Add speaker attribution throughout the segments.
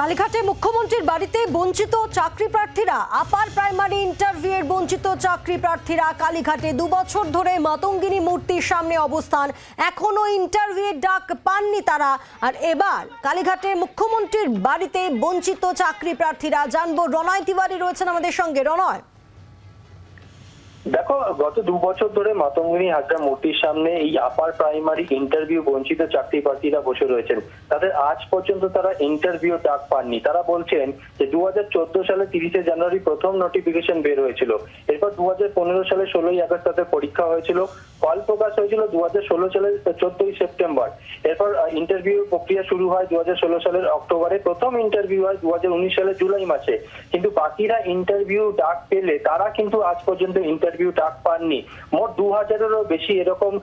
Speaker 1: কালীঘাটে মুখ্যমন্ত্রীর বাড়িতে বঞ্চিত চাকরি প্রার্থীরা। আপার প্রাইমারি ইন্টারভিউয়ের বঞ্চিত চাকরি প্রার্থীরা কালীঘাটে 2 বছর ধরে মাতঙ্গিনী মূর্তির সামনে অবস্থান। এখনো ইন্টারভিউয়ের ডাক পাননি তারা। আর এবার কালীঘাটে মুখ্যমন্ত্রীর বাড়িতে বঞ্চিত চাকরি প্রার্থীরা। জানবো, রণয় তিওয়ারি রয়েছেন আমাদের সঙ্গে। রণয়,
Speaker 2: দেখো, গত 2 বছর ধরে মাতঙ্গিনী হাজরা মূর্তির সামনে এই আপার প্রাইমারি ইন্টারভিউ বঞ্চিত চাকরি প্রার্থীরা বসে রয়েছেন। তাদের আজ পর্যন্ত তারা ইন্টারভিউ ডাক পাননি। তারা বলছেন যে 2014 সালে 30 জানুয়ারি প্রথম নোটিফিকেশন বের হয়েছিল। এরপর 2015 সালে 16ই আগস্ট তাদের পরীক্ষা হয়েছিল। ফল প্রকাশ হয়েছিল 2016 সালের 14ই সেপ্টেম্বর। এরপর ইন্টারভিউ প্রক্রিয়া শুরু হয় 2016 সালের অক্টোবরে। প্রথম ইন্টারভিউ হয় 2019 সালের জুলাই মাসে। কিন্তু বাকিরা ইন্টারভিউ ডাক পেলে তারা কিন্তু আজ পর্যন্ত ইন্টারভিউ ডাক পাননি। মোট 2000-এরও বেশি এরকম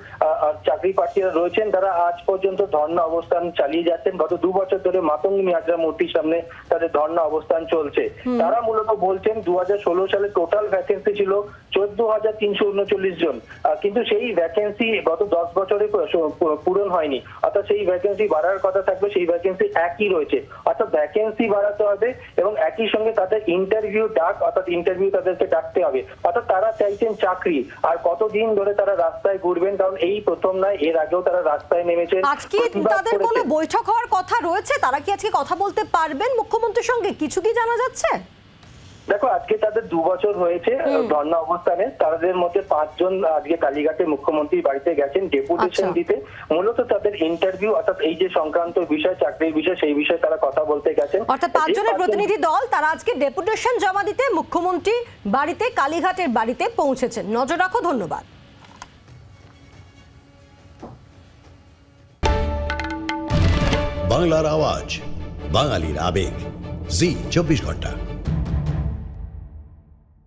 Speaker 2: চাকরি প্রার্থীরা রয়েছেন। তারা আজ পর্যন্ত ধর্ণা অবস্থান চালিয়ে যাচ্ছেন। গত 2 বছর ধরে মাতঙ্গিনী হাজরা মূর্তির সামনে তাদের ধর্ণা অবস্থান চলছে। তারা মূলত বলছেন 2016 সালে টোটাল ভ্যাকেন্সি ছিল 14,339 জন, কিন্তু সেই ভ্যাকেন্সি গত 10 বছরে পূরণ হয়নি। অর্থাৎ সেই ভ্যাকেন্সি বাড়ার কথা থাকবে, সেই ভ্যাকেন্সি একই রয়েছে। অর্থাৎ ভ্যাকেন্সি বাড়াতে হবে এবং একই সঙ্গে তাদের ইন্টারভিউ ডাক, অর্থাৎ ইন্টারভিউ তাদেরকে ডাকতে হবে। অর্থাৎ তারা চাইছেন চাকরি। আর কতদিন ধরে তারা রাস্তায় ঘুরবেন, কারণ এই প্রথম নয়, এর আগেও তারা রাস্তায় নেমেছেন।
Speaker 1: আজকে তাদের কোনো বৈঠক হওয়ার কথা রয়েছে? তারা কি আজকে কথা বলতে পারবেন মুখ্যমন্ত্রীর সঙ্গে? কিছু কি জানা যাচ্ছে?
Speaker 2: দেখো, আজকে তাদের 2 বছর হয়েছে ধর্ণা অবস্থানে। তাদের মধ্যে 5 জন আজকে কালীঘাটে মুখ্যমন্ত্রীর বাড়িতে গেছেন ডেপুটেশন দিতে। মূলত তাদের ইন্টারভিউ, অর্থাৎ এই যে সংক্রান্ত বিষয়, চাকরির বিষয়, সেই বিষয়ে তারা কথা বলতে গেছেন।
Speaker 1: অর্থাৎ 5 জনের প্রতিনিধি দল তারা আজকে ডেপুটেশন জমা দিতে মুখ্যমন্ত্রী বাড়িতে, কালীঘাটের বাড়িতে পৌঁছেছেন। নজর রাখো। ধন্যবাদ।
Speaker 3: বাংলার আওয়াজ, বাঙালির আবেগ, জি 24 ঘন্টা।